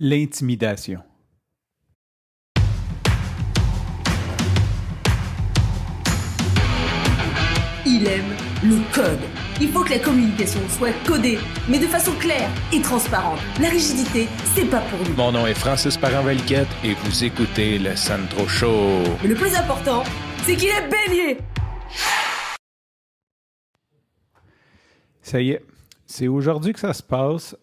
L'intimidation. Il aime le code. Il faut que la communication soit codée, mais de façon claire et transparente. La rigidité, c'est pas pour lui. Mon nom est Francis Parent-Valquette et vous écoutez le Sandro Show. Mais le plus important, c'est qu'il est bélier. Ça y est, c'est aujourd'hui que ça se passe.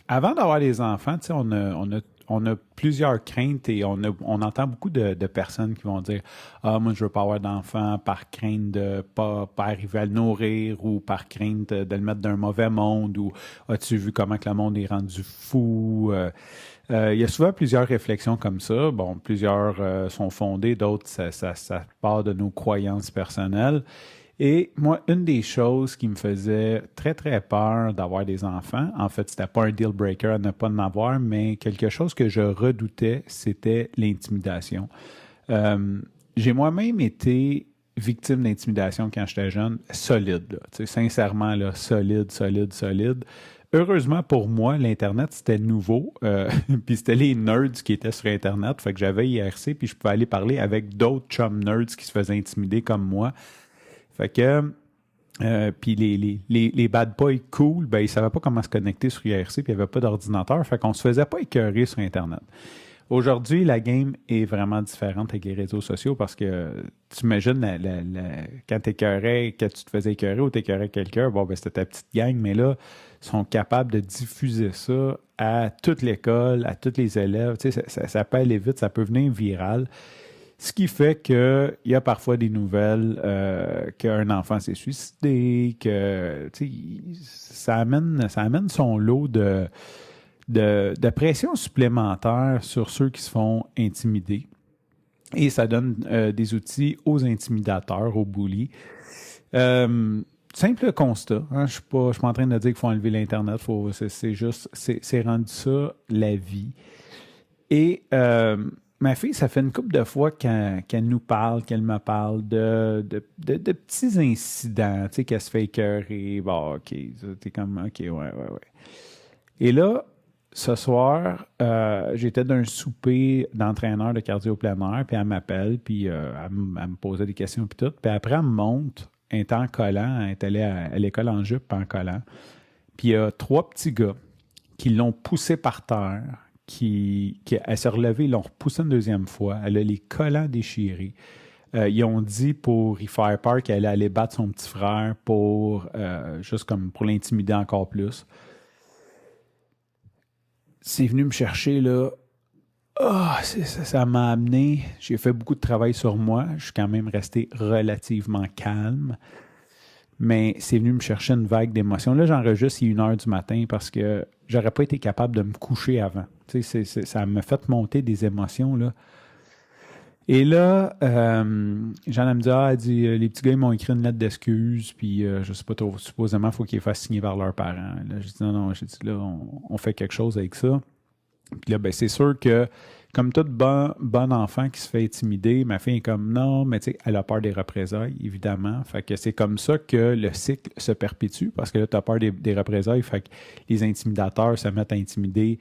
Avant d'avoir les enfants, tu sais, on a plusieurs craintes et on entend beaucoup de personnes qui vont dire « Ah, moi, je veux pas avoir d'enfant par crainte de pas arriver à le nourrir ou par crainte de le mettre dans un mauvais monde ou as-tu vu comment que le monde est rendu fou? » Il y a souvent plusieurs réflexions comme ça. Bon, plusieurs sont fondées, d'autres, ça part de nos croyances personnelles. Et moi, une des choses qui me faisait très, très peur d'avoir des enfants, en fait, c'était pas un deal breaker à ne pas en avoir, mais quelque chose que je redoutais, c'était l'intimidation. J'ai moi-même été victime d'intimidation quand j'étais jeune, solide, là, tu sais, sincèrement, là, solide. Heureusement pour moi, l'Internet, c'était nouveau, puis c'était les nerds qui étaient sur Internet, fait que j'avais IRC, puis je pouvais aller parler avec d'autres chum nerds qui se faisaient intimider comme moi. Fait que, puis les bad boys cool, ben ils savaient pas comment se connecter sur IRC, puis il n'y avait pas d'ordinateur, fait qu'on se faisait pas écœurer sur Internet. Aujourd'hui, la game est vraiment différente avec les réseaux sociaux parce que tu imagines quand t'écœurais, quand tu te faisais écœurer ou t'écœurais quelqu'un, bon, ben c'était ta petite gang, mais là, ils sont capables de diffuser ça à toute l'école, à tous les élèves. Tu sais, ça peut aller vite, ça peut venir viral. Ce qui fait qu'il y a parfois des nouvelles qu'un enfant s'est suicidé, que ça amène son lot de pression supplémentaire sur ceux qui se font intimider. Et ça donne des outils aux intimidateurs, aux bullies. Simple constat. Hein, je suis pas en train de dire qu'il faut enlever l'Internet. C'est rendu ça la vie. Et ma fille, ça fait une couple de fois qu'elle me parle de petits incidents, tu sais, qu'elle se fait écœurer. Bon, OK, t'es comme, OK, ouais. Et là, ce soir, j'étais d'un souper d'entraîneur de cardio plein air, puis elle m'appelle, puis elle me posait des questions, puis tout. Puis après, elle me montre, elle était en collant, elle est allée à l'école en jupe, en collant. Puis il y a 3 petits gars qui l'ont poussée par terre, elle s'est relevée, ils l'ont repoussée une deuxième fois. Elle a les collants déchirés. Ils ont dit pour y faire peur qu'elle allait aller battre son petit frère juste comme pour l'intimider encore plus. C'est venu me chercher, là. Ça m'a amené. J'ai fait beaucoup de travail sur moi. Je suis quand même resté relativement calme. Mais c'est venu me chercher une vague d'émotions. Là, j'enregistre, il est 1h du matin parce que j'aurais pas été capable de me coucher avant. Tu sais, ça m'a fait monter des émotions, là. Et là, Jeanne, elle me dit, elle dit, les petits gars, ils m'ont écrit une lettre d'excuse, puis je sais pas trop, supposément, il faut qu'ils les fassent signer par leurs parents. Là, j'ai dit, non, j'ai dit, là, on fait quelque chose avec ça. Puis là, ben, c'est sûr que, comme tout bon enfant qui se fait intimider, ma fille est comme, non, mais tu sais, elle a peur des représailles, évidemment. Fait que c'est comme ça que le cycle se perpétue, parce que là, tu as peur des représailles, fait que les intimidateurs se mettent à intimider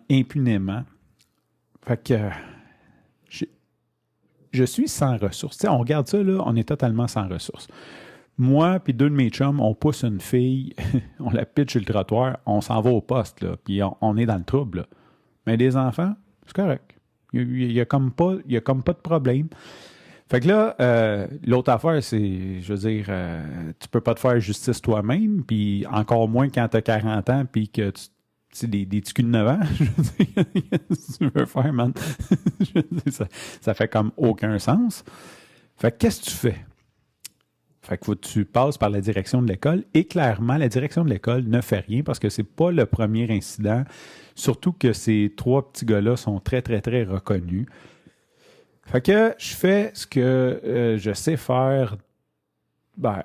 impunément. Fait que je suis sans ressources. Tu sais, on regarde ça, là, on est totalement sans ressources. Moi puis 2 de mes chums, on pousse une fille, on la pitch sur le trottoir, on s'en va au poste, là, puis on est dans le trouble. Là. Mais des enfants, c'est correct. Il y a comme pas de problème. Fait que là, l'autre affaire, c'est, je veux dire, tu peux pas te faire justice toi-même, puis encore moins quand tu as 40 ans, puis que tu des petits culs de 9 ans, je veux dire, qu'est-ce que tu veux faire, man? Je veux dire, ça fait comme aucun sens. Fait que qu'est-ce que tu fais? Fait que tu passes par la direction de l'école et clairement, la direction de l'école ne fait rien parce que c'est pas le premier incident, surtout que ces 3 petits gars-là sont très, très, très reconnus. Fait que je fais ce que je sais faire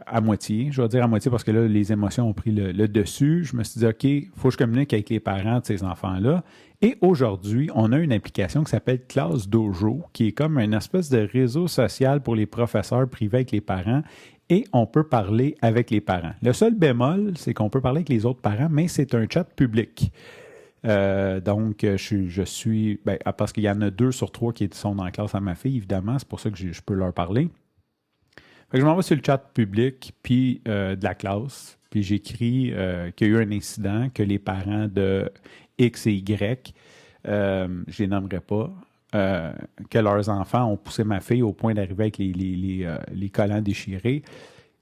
à moitié. Je vais dire à moitié parce que là, les émotions ont pris le dessus. Je me suis dit, OK, il faut que je communique avec les parents de ces enfants-là. Et aujourd'hui, on a une application qui s'appelle Classe Dojo, qui est comme une espèce de réseau social pour les professeurs privés avec les parents. et on peut parler avec les parents. Le seul bémol, c'est qu'on peut parler avec les autres parents, mais c'est un chat public. Donc, je suis... parce qu'il y en a 2 sur 3 qui sont dans la classe à ma fille, évidemment. C'est pour ça que je peux leur parler. Fait que je m'en vais sur le chat public, puis de la classe. Puis j'écris qu'il y a eu un incident, que les parents de X et Y, je les nommerai pas, que leurs enfants ont poussé ma fille au point d'arriver avec les collants déchirés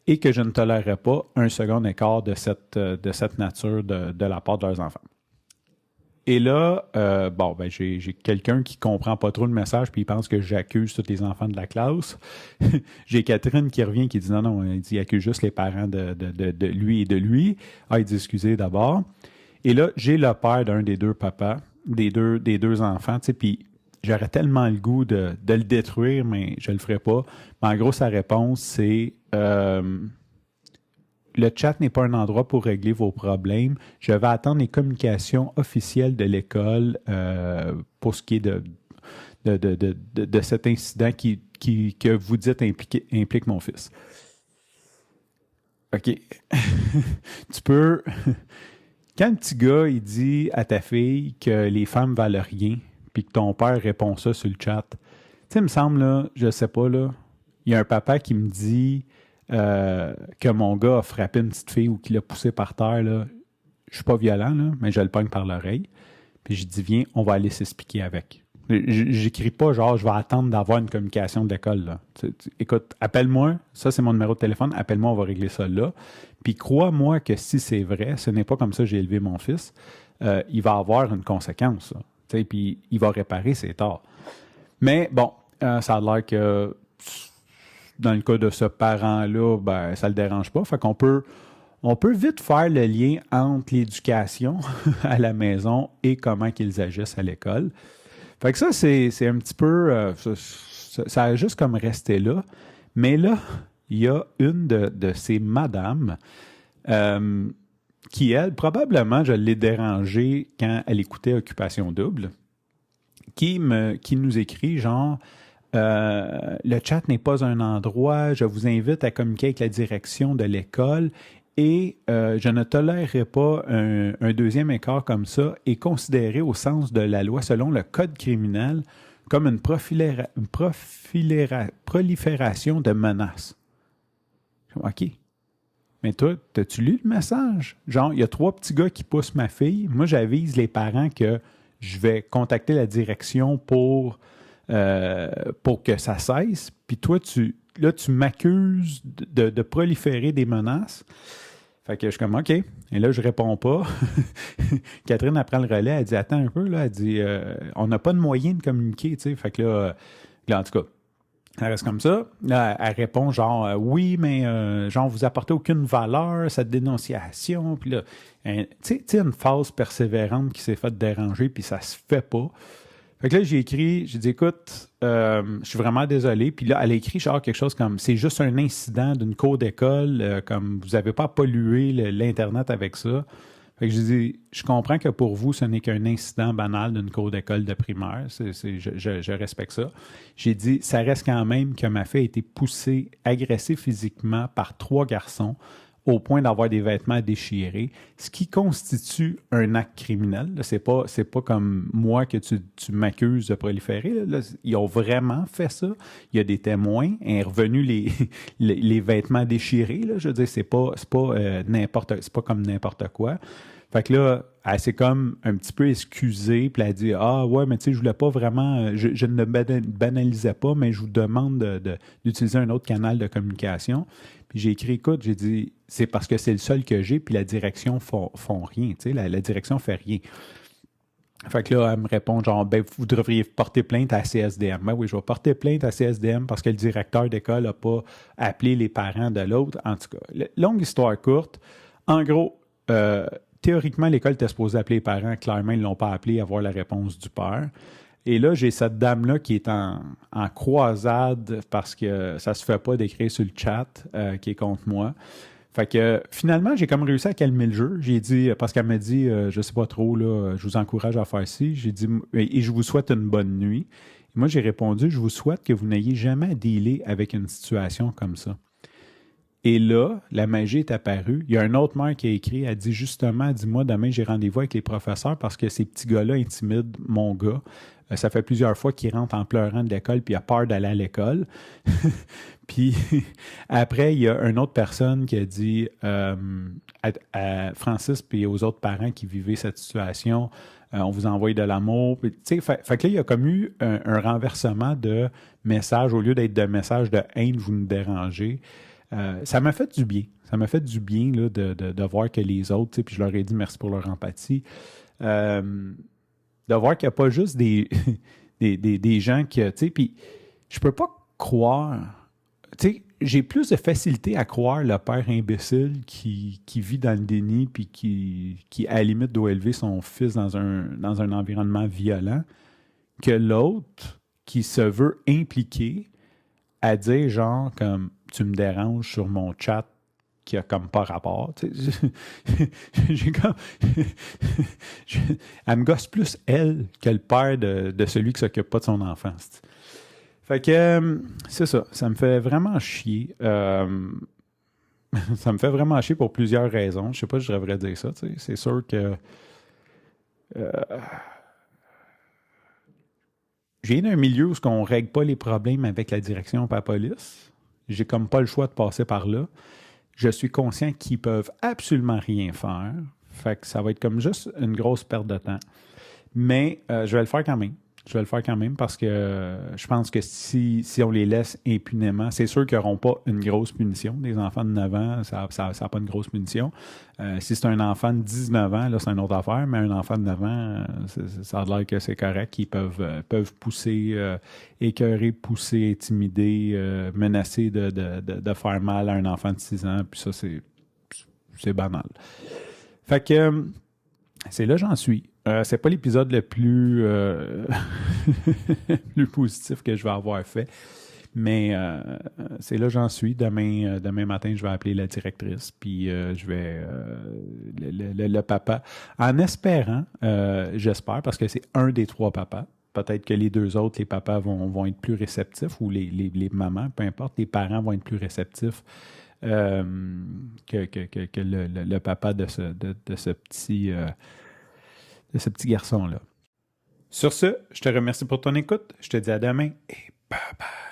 et que je ne tolérerai pas un second écart de cette nature de la part de leurs enfants. Et là, j'ai quelqu'un qui comprend pas trop le message puis il pense que j'accuse tous les enfants de la classe. J'ai Catherine qui revient qui dit non, il accuse juste les parents de lui et de lui. Ah, il dit excusez d'abord. Et là, j'ai le père d'un des 2 papas, des deux enfants, tu sais, puis j'aurais tellement le goût de le détruire, mais je le ferai pas. Mais en gros, sa réponse, c'est le chat n'est pas un endroit pour régler vos problèmes. Je vais attendre les communications officielles de l'école pour ce qui est de cet incident que vous dites implique mon fils. OK. Tu peux... Quand le petit gars, il dit à ta fille que les femmes valent rien, puis que ton père répond ça sur le chat, tu sais, il me semble, là, je sais pas, là, il y a un papa qui me dit... que mon gars a frappé une petite fille ou qu'il l'a poussé par terre, là, je suis pas violent, là, mais je le pogne par l'oreille. Puis je dis, viens, on va aller s'expliquer avec. J'écris pas genre, je vais attendre d'avoir une communication de l'école. Là. Écoute, appelle-moi, ça c'est mon numéro de téléphone, appelle-moi, on va régler ça là. Puis crois-moi que si c'est vrai, ce n'est pas comme ça que j'ai élevé mon fils, il va avoir une conséquence. Puis il va réparer ses torts. Mais bon, ça a l'air que... Dans le cas de ce parent-là, ça ne le dérange pas. Fait qu'on peut vite faire le lien entre l'éducation à la maison et comment qu'ils agissent à l'école. Fait que ça, c'est un petit peu... ça a juste comme resté là. Mais là, il y a une de ces madames qui, elle, probablement, je l'ai dérangée quand elle écoutait Occupation Double, qui nous écrit genre... le chat n'est pas un endroit, je vous invite à communiquer avec la direction de l'école et je ne tolérerai pas un deuxième écart comme ça et considéré au sens de la loi selon le code criminel comme une prolifération de menaces. OK. Mais toi, t'as-tu lu le message? Genre, il y a 3 petits gars qui poussent ma fille. Moi, j'avise les parents que je vais contacter la direction pour que ça cesse. Puis toi, tu m'accuses de proliférer des menaces. Fait que je suis comme, OK. Et là, je réponds pas. Catherine, elle prend le relais. Elle dit, attends un peu. Là. Elle dit, on n'a pas de moyen de communiquer. Tu sais. Fait que là, en tout cas, elle reste comme ça. Là, elle répond genre, oui, mais genre, vous apportez aucune valeur, cette dénonciation. Puis là, tu sais, une phase persévérante qui s'est faite déranger, puis ça se fait pas. Fait que là, j'ai dit, écoute, je suis vraiment désolé. Puis là, elle a écrit genre quelque chose comme, c'est juste un incident d'une cour d'école, comme vous n'avez pas pollué l'Internet avec ça. Fait que j'ai dit, je comprends que pour vous, ce n'est qu'un incident banal d'une cour d'école de primaire. Je respecte ça. J'ai dit, ça reste quand même que ma fille a été poussée, agressée physiquement par 3 garçons au point d'avoir des vêtements déchirés, ce qui constitue un acte criminel. Là, c'est pas comme moi que tu m'accuses de proliférer. Là, ils ont vraiment fait ça. Il y a des témoins. Elle est revenu les vêtements déchirés. Là, je veux dire, c'est pas comme n'importe quoi. Fait que là, elle s'est comme un petit peu excusée, puis elle a dit « Ah ouais, mais tu sais, je voulais pas vraiment... Je ne banalisais pas, mais je vous demande d'utiliser un autre canal de communication. » Puis j'ai écrit « Écoute, j'ai dit, c'est parce que c'est le seul que j'ai, puis la direction font rien. Tu sais, la direction fait rien. » Fait que là, elle me répond genre « Ben, vous devriez porter plainte à CSDM. » Ben oui, je vais porter plainte à CSDM parce que le directeur d'école n'a pas appelé les parents de l'autre. En tout cas, longue histoire courte. En gros... théoriquement, l'école était supposée appeler les parents. Clairement, ils ne l'ont pas appelé, avoir la réponse du père. Et là, j'ai cette dame-là qui est en croisade parce que ça ne se fait pas d'écrire sur le chat qui est contre moi. Fait que finalement, j'ai comme réussi à calmer le jeu. J'ai dit, parce qu'elle m'a dit, je ne sais pas trop, là, je vous encourage à faire ci. J'ai dit, et je vous souhaite une bonne nuit. Et moi, j'ai répondu, je vous souhaite que vous n'ayez jamais à dealer avec une situation comme ça. Et là, la magie est apparue. Il y a un autre mère qui a écrit, elle dit justement, dis-moi, demain j'ai rendez-vous avec les professeurs parce que ces petits gars-là intimident mon gars. Ça fait plusieurs fois qu'il rentre en pleurant de l'école puis il a peur d'aller à l'école. Puis après, il y a une autre personne qui a dit à Francis puis aux autres parents qui vivaient cette situation, on vous envoie de l'amour. Puis, fait que là, il y a comme eu un renversement de messages. Au lieu d'être de messages de haine, vous nous dérangez. Ça m'a fait du bien. Ça m'a fait du bien là, de voir que les autres, puis je leur ai dit merci pour leur empathie, de voir qu'il n'y a pas juste des gens qui, tu sais, puis je peux pas croire, tu sais, j'ai plus de facilité à croire le père imbécile qui vit dans le déni puis qui à la limite doit élever son fils dans un environnement violent que l'autre qui se veut impliquer à dire genre comme tu me déranges sur mon chat qui a comme pas rapport. Tu sais, j'ai comme elle me gosse plus elle que le père de celui qui s'occupe pas de son enfant. Fait que c'est ça. Ça me fait vraiment chier. Ça me fait vraiment chier pour plusieurs raisons. Je sais pas si je devrais dire ça. Tu sais. C'est sûr que je viens d'un milieu où on ne règle pas les problèmes avec la direction par la police. J'ai comme pas le choix de passer par là. Je suis conscient qu'ils peuvent absolument rien faire. Fait que ça va être comme juste une grosse perte de temps. Mais je vais le faire quand même. Je vais le faire quand même parce que je pense que si on les laisse impunément, c'est sûr qu'ils n'auront pas une grosse punition. Des enfants de 9 ans, ça n'a pas une grosse punition. Si c'est un enfant de 19 ans, là, c'est une autre affaire, mais un enfant de 9 ans, ça a l'air que c'est correct. Ils peuvent pousser, écœurer, pousser, intimider, menacer de faire mal à un enfant de 6 ans. Puis ça, c'est banal. Fait que c'est là j'en suis. C'est pas l'épisode le plus, plus positif que je vais avoir fait, mais c'est là j'en suis. Demain matin, je vais appeler la directrice, puis je vais le papa, en espérant, j'espère, parce que c'est un des 3 papas. Peut-être que les 2 autres, les papas vont être plus réceptifs, ou les mamans, peu importe, les parents vont être plus réceptifs que le papa de ce petit... de ce petit garçon-là. Sur ce, je te remercie pour ton écoute. Je te dis à demain et bye bye.